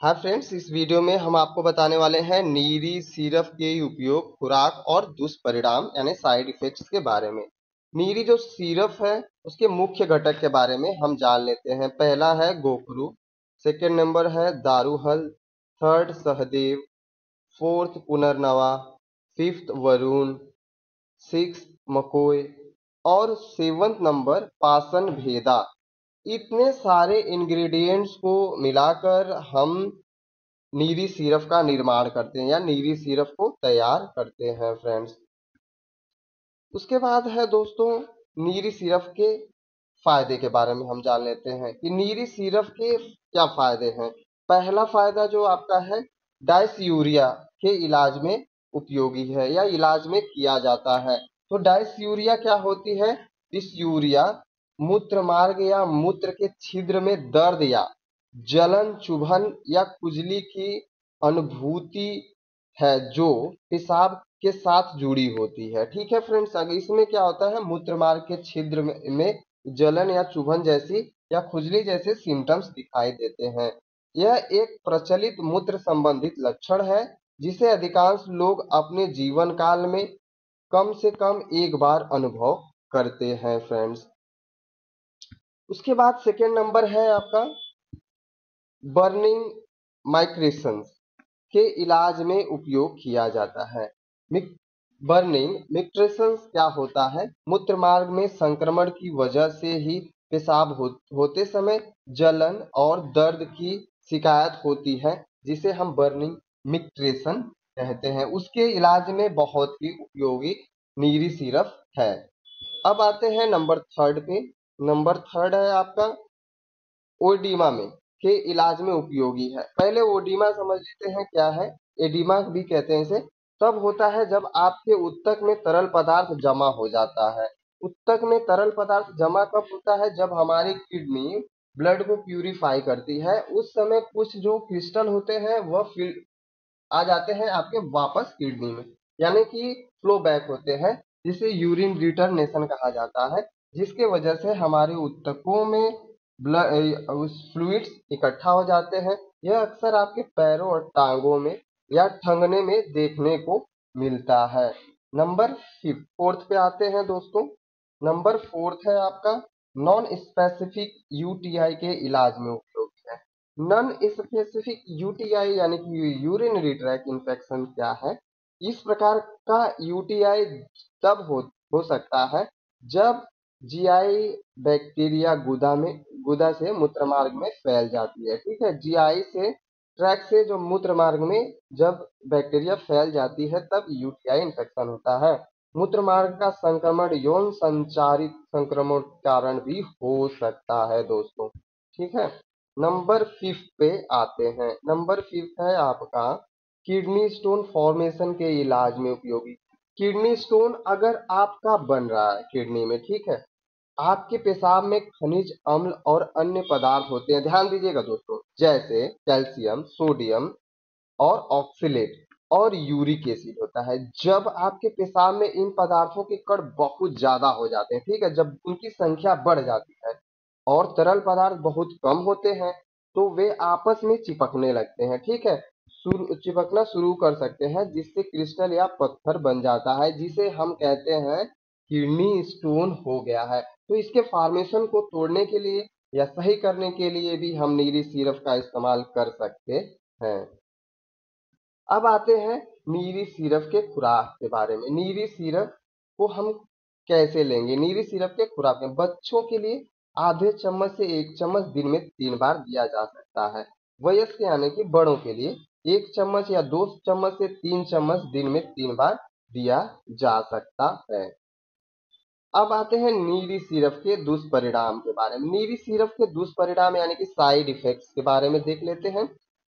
हाँ फ्रेंड्स, इस वीडियो में हम आपको बताने वाले हैं नीरी सिरप के उपयोग, खुराक और दुष्परिणाम यानी साइड इफेक्ट्स के बारे में। नीरी जो सिरप है उसके मुख्य घटक के बारे में हम जान लेते हैं। पहला है गोखरू, सेकंड नंबर है दारूहल, थर्ड सहदेव, फोर्थ पुनर्नवा, फिफ्थ वरुण, सिक्स मकोय और सेवंथ नंबर पासन भेदा। इतने सारे इंग्रेडिएंट्स को मिलाकर हम नीरी सिरप का निर्माण करते हैं या नीरी सिरप को तैयार करते हैं फ्रेंड्स। उसके बाद है दोस्तों नीरी सिरप के फायदे के बारे में हम जान लेते हैं कि नीरी सिरप के क्या फायदे हैं। पहला फायदा जो आपका है, डायस्यूरिया के इलाज में उपयोगी है या इलाज में किया जाता है। तो डायस्यूरिया क्या होती है? डिस्यूरिया मूत्र मार्ग या मूत्र के छिद्र में दर्द या जलन, चुभन या खुजली की अनुभूति है जो पेशाब के साथ जुड़ी होती है। ठीक है फ्रेंड्स, अगर इसमें क्या होता है, मूत्र मार्ग के छिद्र में जलन या चुभन जैसी या खुजली जैसे सिम्टम्स दिखाई देते हैं। यह एक प्रचलित मूत्र संबंधित लक्षण है जिसे अधिकांश लोग अपने जीवन काल में कम से कम एक बार अनुभव करते हैं फ्रेंड्स। उसके बाद सेकेंड नंबर है आपका बर्निंग माइग्रेशंस के इलाज में उपयोग किया जाता है। बर्निंग मिक्ट्रेशंस क्या होता है? मूत्र मार्ग में संक्रमण की वजह से ही पेशाब होते समय जलन और दर्द की शिकायत होती है जिसे हम बर्निंग मिक्ट्रेशन कहते हैं। उसके इलाज में बहुत ही उपयोगी नीरी सिरप है। अब आते हैं नंबर थर्ड पे। नंबर थर्ड है आपका ओडिमा में के इलाज में उपयोगी है। पहले ओडिमा समझ लेते हैं क्या है। एडिमा भी कहते हैं इसे। तब होता है जब आपके ऊतक में तरल पदार्थ जमा हो जाता है। ऊतक में तरल पदार्थ जमा कब होता है? जब हमारी किडनी ब्लड को प्यूरिफाई करती है। उस समय कुछ जो क्रिस्टल होते हैं वह फिल आ जाते हैं आपके वापस किडनी में, यानी कि फ्लो बैक होते हैं, जिसे यूरिन रिटर्नेशन कहा जाता है, जिसके वजह से हमारे ऊतकों में फ्लूइड्स इकट्ठा हो जाते हैं। यह अक्सर आपके पैरों और टांगों में या ठंगने में देखने को मिलता है। नंबर फोर्थ पे आते हैं दोस्तों। नंबर फोर्थ है आपका नॉन स्पेसिफिक यूटीआई के इलाज में उपयोगी है। नॉन स्पेसिफिक यूटीआई यानी कि यूरिनरी ट्रैक इन्फेक्शन क्या है? इस प्रकार का यूटीआई तब हो सकता है जब जीआई बैक्टीरिया गुदा से मूत्र मार्ग में फैल जाती है। ठीक है, जीआई से ट्रैक से जो मूत्र मार्ग में जब बैक्टीरिया फैल जाती है तब यूटीआई इन्फेक्शन होता है। मूत्र मार्ग का संक्रमण यौन संचारित संक्रमण के कारण भी हो सकता है दोस्तों। ठीक है, नंबर फिफ्थ पे आते हैं। नंबर फिफ्थ है आपका किडनी स्टोन फॉर्मेशन के इलाज में उपयोगी। किडनी स्टोन अगर आपका बन रहा है किडनी में, ठीक है, आपके पेशाब में खनिज अम्ल और अन्य पदार्थ होते हैं, ध्यान दीजिएगा दोस्तों, जैसे कैल्शियम, सोडियम और ऑक्सलेट और यूरिक एसिड होता है। जब आपके पेशाब में इन पदार्थों के कण बहुत ज्यादा हो जाते हैं, ठीक है, जब उनकी संख्या बढ़ जाती है और तरल पदार्थ बहुत कम होते हैं तो वे आपस में चिपकने लगते हैं। ठीक है, चिपकना शुरू कर सकते हैं जिससे क्रिस्टल या पत्थर बन जाता है, जिसे हम कहते हैं किडनी स्टोन हो गया है। तो इसके फॉर्मेशन को तोड़ने के लिए या सही करने के लिए भी हम नीरी सिरप का इस्तेमाल कर सकते हैं। अब आते हैं नीरी सिरप के खुराक के बारे में। नीरी सिरप को हम कैसे लेंगे? नीरी सिरप के खुराक में बच्चों के लिए आधे चम्मच से 1 चम्मच दिन में 3 बार दिया जा सकता है। वयस्क यानी कि बड़ों के लिए 1 चम्मच या 2 चम्मच से 3 चम्मच दिन में 3 बार दिया जा सकता है। अब आते हैं नीरी सिरप के दुष्परिणाम के बारे में। नीरी सिरप के दुष्परिणाम यानी कि साइड इफेक्ट्स के बारे में देख लेते हैं।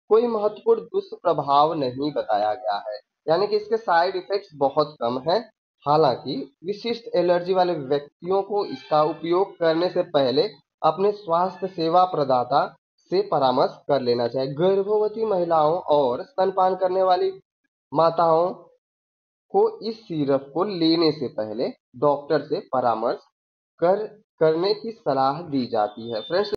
कोई महत्वपूर्ण दुष्प्रभाव नहीं बताया गया है, यानी कि इसके साइड इफेक्ट्स बहुत कम हैं। हालांकि विशिष्ट एलर्जी वाले व्यक्तियों को इसका उपयोग करने से पहले अपने स्वास्थ्य सेवा प्रदाता से परामर्श कर लेना चाहिए। गर्भवती महिलाओं और स्तनपान करने वाली माताओं को इस सिरप को लेने से पहले डॉक्टर से परामर्श कर करने की सलाह दी जाती है फ्रेंड्स।